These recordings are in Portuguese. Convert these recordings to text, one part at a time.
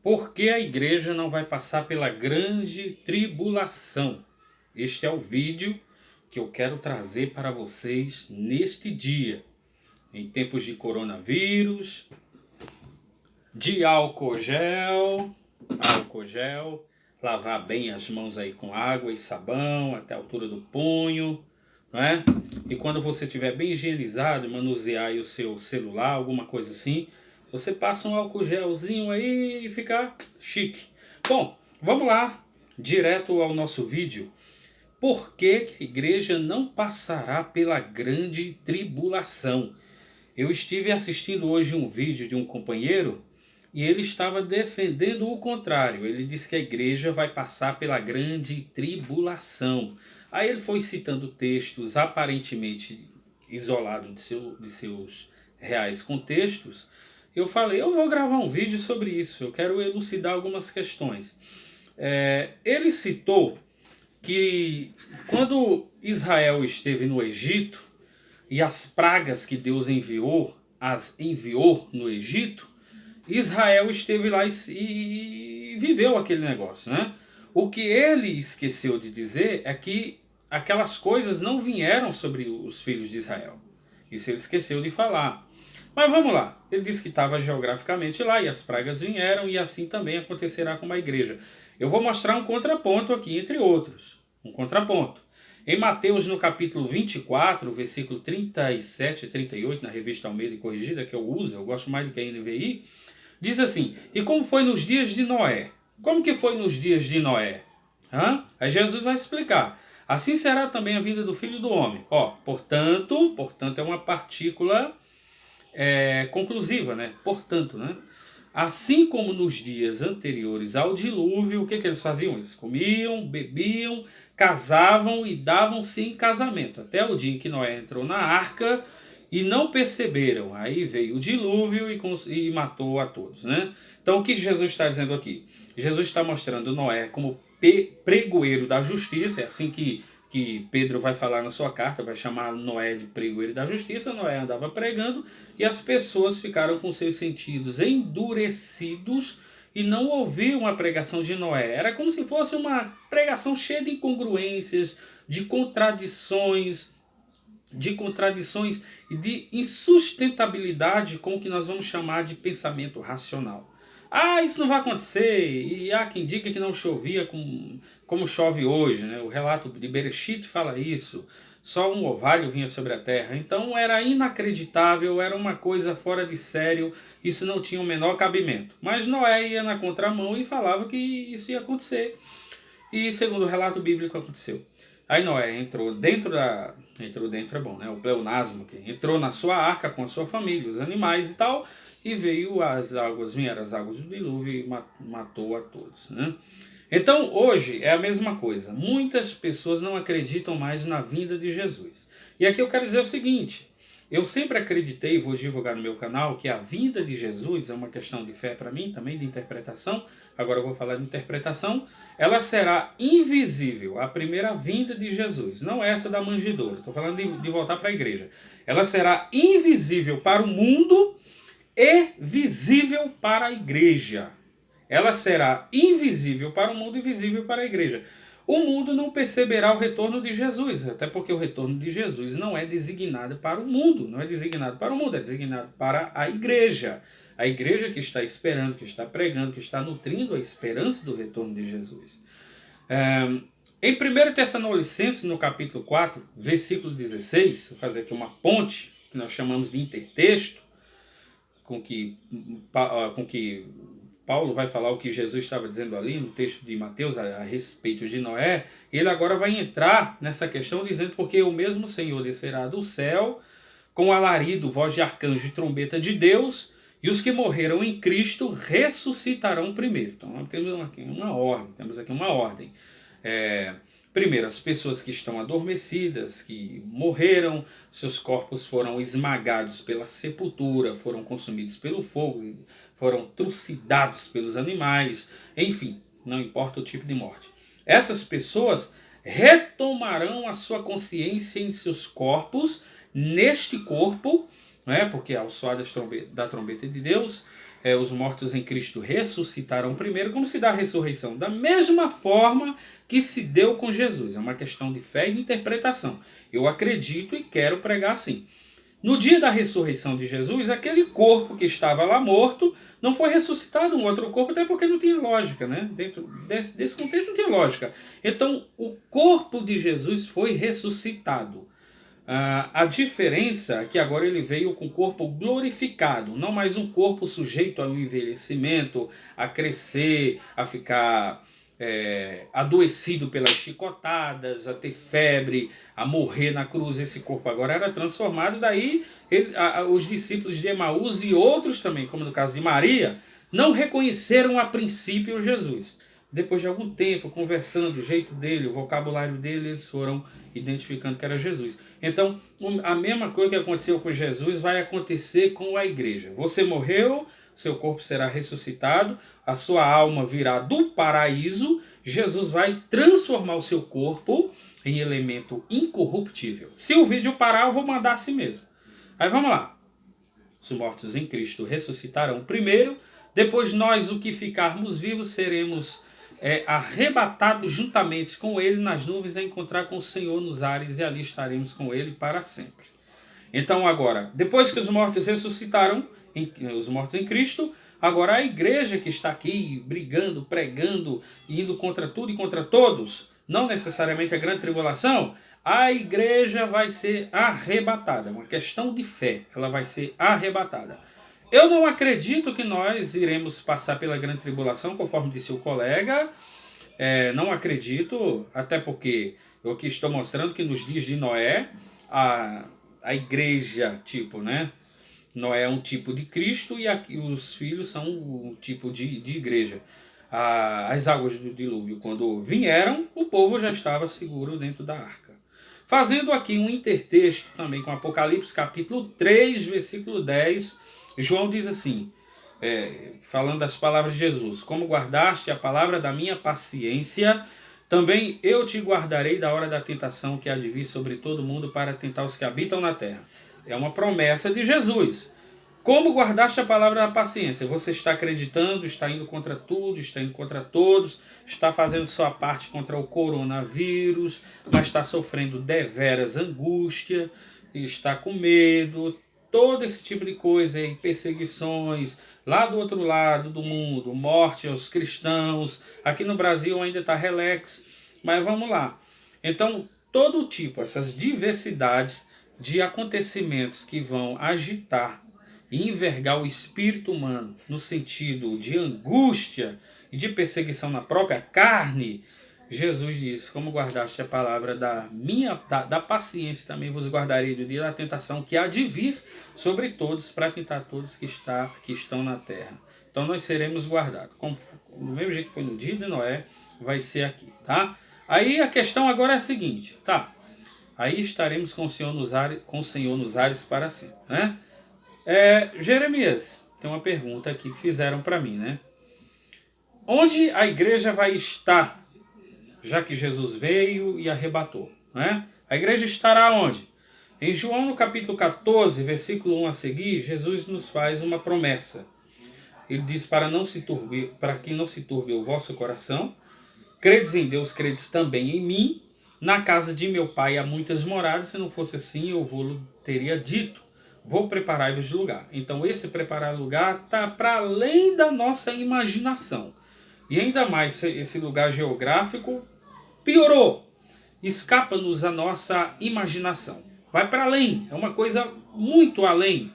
Por que a igreja não vai passar pela grande tribulação? Este é o vídeo que eu quero trazer para vocês neste dia. Em tempos de coronavírus, de álcool gel, lavar bem as mãos aí com água e sabão até a altura do punho, não é? E quando você estiver bem higienizado, manusear aí o seu celular, alguma coisa assim, você passa um álcool gelzinho aí e fica chique. Bom, vamos lá, direto ao nosso vídeo. Por que que a igreja não passará pela grande tribulação? Eu estive assistindo hoje um vídeo de um companheiro e ele estava defendendo o contrário. Ele disse que a igreja vai passar pela grande tribulação. Aí ele foi citando textos aparentemente isolados de seus reais contextos. Eu falei, eu vou gravar um vídeo sobre isso, eu quero elucidar algumas questões. Ele citou que quando Israel esteve no Egito, e as pragas que Deus as enviou no Egito, Israel esteve lá e viveu aquele negócio, né? O que ele esqueceu de dizer é que aquelas coisas não vieram sobre os filhos de Israel. Isso ele esqueceu de falar. Mas vamos lá. Ele disse que estava geograficamente lá e as pragas vieram e assim também acontecerá com a igreja. Eu vou mostrar um contraponto aqui, entre outros. Um contraponto. Em Mateus, no capítulo 24, versículo 37 e 38, na revista Almeida e Corrigida, que eu uso, eu gosto mais do que a NVI, diz assim, e como foi nos dias de Noé? Como que foi nos dias de Noé? Aí Jesus vai explicar. Assim será também a vinda do Filho do Homem. Portanto é uma partícula conclusiva, né? Portanto, né? Assim como nos dias anteriores ao dilúvio, o que eles faziam? Eles comiam, bebiam, casavam e davam-se em casamento. Até o dia em que Noé entrou na arca e não perceberam. Aí veio o dilúvio e matou a todos, né? Então o que Jesus está dizendo aqui? Jesus está mostrando Noé como pregoeiro da justiça, é assim que Pedro vai falar na sua carta, vai chamar Noé de pregoeiro da justiça. Noé andava pregando e as pessoas ficaram com seus sentidos endurecidos e não ouviam a pregação de Noé. Era como se fosse uma pregação cheia de incongruências, de contradições e de insustentabilidade com o que nós vamos chamar de pensamento racional. Isso não vai acontecer, e há quem diga que não chovia como chove hoje, né? O relato de Bereshit fala isso, só um orvalho vinha sobre a terra. Então era inacreditável, era uma coisa fora de sério, isso não tinha o menor cabimento. Mas Noé ia na contramão e falava que isso ia acontecer. E segundo o relato bíblico aconteceu. Aí Noé entrou dentro é bom, né? O pleonasmo, que entrou na sua arca com a sua família, os animais e tal, e vieram as águas do dilúvio e matou a todos, né? Então hoje é a mesma coisa. Muitas pessoas não acreditam mais na vinda de Jesus. E aqui eu quero dizer o seguinte: eu sempre acreditei, e vou divulgar no meu canal, que a vinda de Jesus é uma questão de fé para mim, também de interpretação. Agora eu vou falar de interpretação. Ela será invisível, a primeira vinda de Jesus, não essa da manjedoura. Estou falando de voltar para a igreja. Ela será invisível para o mundo e visível para a igreja. Ela será invisível para o mundo e visível para a igreja. O mundo não perceberá o retorno de Jesus, até porque o retorno de Jesus não é designado para o mundo, é designado para a igreja. A igreja que está esperando, que está pregando, que está nutrindo a esperança do retorno de Jesus. Em 1 Tessalonicenses, no capítulo 4, versículo 16, vou fazer aqui uma ponte, que nós chamamos de intertexto, com que Paulo vai falar o que Jesus estava dizendo ali no texto de Mateus a respeito de Noé. Ele agora vai entrar nessa questão dizendo, porque o mesmo Senhor descerá do céu com alarido, voz de arcanjo e trombeta de Deus, e os que morreram em Cristo ressuscitarão primeiro. Então temos aqui uma ordem. Primeiro, as pessoas que estão adormecidas, que morreram, seus corpos foram esmagados pela sepultura, foram consumidos pelo fogo, foram trucidados pelos animais, enfim, não importa o tipo de morte. Essas pessoas retomarão a sua consciência em seus corpos, neste corpo, porque ao soar da trombeta de Deus, os mortos em Cristo ressuscitarão primeiro, como se dá a ressurreição? Da mesma forma que se deu com Jesus. É uma questão de fé e de interpretação. Eu acredito e quero pregar assim. No dia da ressurreição de Jesus, aquele corpo que estava lá morto não foi ressuscitado um outro corpo, até porque não tinha lógica, né? Dentro desse contexto não tinha lógica. Então, o corpo de Jesus foi ressuscitado. A diferença é que agora ele veio com o corpo glorificado, não mais um corpo sujeito ao envelhecimento, a crescer, a ficar adoecido pelas chicotadas, a ter febre, a morrer na cruz. Esse corpo agora era transformado. Daí os discípulos de Emaús e outros também, como no caso de Maria, não reconheceram a princípio Jesus. Depois de algum tempo, conversando, o jeito dele, o vocabulário dele, eles foram identificando que era Jesus. Então, a mesma coisa que aconteceu com Jesus vai acontecer com a igreja. Você morreu, seu corpo será ressuscitado, a sua alma virá do paraíso, Jesus vai transformar o seu corpo em elemento incorruptível. Se o vídeo parar, eu vou mandar assim mesmo. Aí vamos lá. Os mortos em Cristo ressuscitarão primeiro, depois nós, o que ficarmos vivos, seremos arrebatados juntamente com ele nas nuvens a encontrar com o Senhor nos ares, e ali estaremos com ele para sempre. Então agora, depois que os mortos ressuscitaram, os mortos em Cristo, agora a igreja que está aqui brigando, pregando, indo contra tudo e contra todos, não necessariamente a grande tribulação, a igreja vai ser arrebatada. É uma questão de fé, ela vai ser arrebatada. Eu não acredito que nós iremos passar pela grande tribulação, conforme disse o colega. Não acredito, até porque eu aqui estou mostrando que nos dias de Noé, a igreja, né? Noé é um tipo de Cristo e aqui os filhos são um tipo de igreja. As águas do dilúvio, quando vieram, o povo já estava seguro dentro da arca. Fazendo aqui um intertexto também com Apocalipse capítulo 3, versículo 10, João diz assim, falando das palavras de Jesus: como guardaste a palavra da minha paciência, também eu te guardarei da hora da tentação que há de vir sobre todo mundo para tentar os que habitam na terra. É uma promessa de Jesus. Como guardaste a palavra da paciência? Você está acreditando, está indo contra tudo, está indo contra todos, está fazendo sua parte contra o coronavírus, mas está sofrendo deveras angústia, está com medo, todo esse tipo de coisa, perseguições, lá do outro lado do mundo, morte aos cristãos. Aqui no Brasil ainda está relax, mas vamos lá. Então, todo tipo, essas diversidades de acontecimentos que vão agitar e envergar o espírito humano no sentido de angústia e de perseguição na própria carne, Jesus diz: como guardaste a palavra da paciência, também vos guardarei do dia da tentação que há de vir sobre todos, para tentar todos que estão na terra. Então nós seremos guardados. Do mesmo jeito que foi no dia de Noé, vai ser aqui, tá? Aí a questão agora é a seguinte, tá? Aí estaremos com o Senhor nos ares para sempre, né? Jeremias, tem uma pergunta aqui que fizeram para mim, né? Onde a igreja vai estar, já que Jesus veio e arrebatou, né? A igreja estará onde? Em João, no capítulo 14, versículo 1 a seguir, Jesus nos faz uma promessa. Ele diz: para que não se turbe o vosso coração, credes em Deus, credes também em mim. Na casa de meu pai há muitas moradas, se não fosse assim eu vou teria dito. Vou preparar-vos lugar. Então esse preparar lugar está para além da nossa imaginação. E ainda mais esse lugar geográfico piorou. Escapa-nos a nossa imaginação. Vai para além. É uma coisa muito além.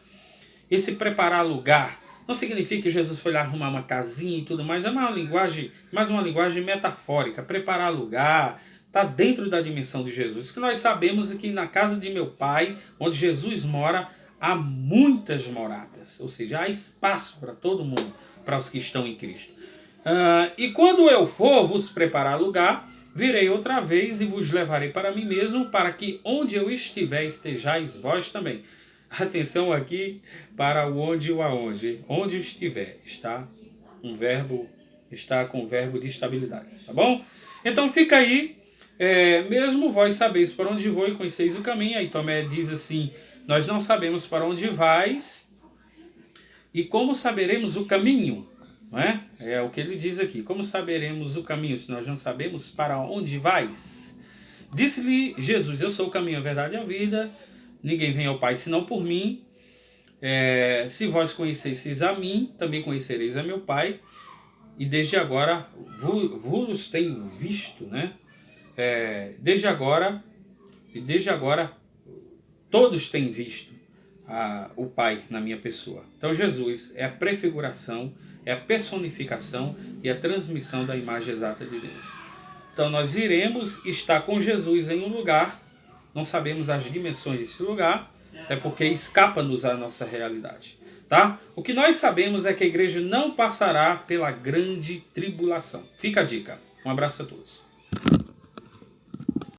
Esse preparar lugar não significa que Jesus foi lá arrumar uma casinha e tudo mais. É uma linguagem metafórica. Preparar lugar está dentro da dimensão de Jesus. O que nós sabemos é que na casa de meu pai, onde Jesus mora, há muitas moradas, ou seja, há espaço para todo mundo, para os que estão em Cristo. E quando eu for vos preparar lugar, virei outra vez e vos levarei para mim mesmo, para que onde eu estiver, estejais vós também. Atenção aqui para o onde e o aonde. Onde estiver, está com o verbo de estabilidade, tá bom? Então fica aí, mesmo vós sabeis para onde vou e conheceis o caminho. Aí Tomé diz assim: nós não sabemos para onde vais, E como saberemos o caminho? Não é? É o que ele diz aqui. Como saberemos o caminho se nós não sabemos para onde vais? Disse-lhe Jesus, eu sou o caminho, a verdade e a vida. Ninguém vem ao Pai senão por mim. Se vós conhecesseis a mim, também conhecereis a meu Pai. E desde agora vos tenho visto, né? Desde agora todos têm visto o Pai na minha pessoa. Então Jesus é a prefiguração, é a personificação e a transmissão da imagem exata de Deus. Então nós iremos estar com Jesus em um lugar, não sabemos as dimensões desse lugar, até porque escapa-nos a nossa realidade. Tá? O que nós sabemos é que a igreja não passará pela grande tribulação. Fica a dica. Um abraço a todos.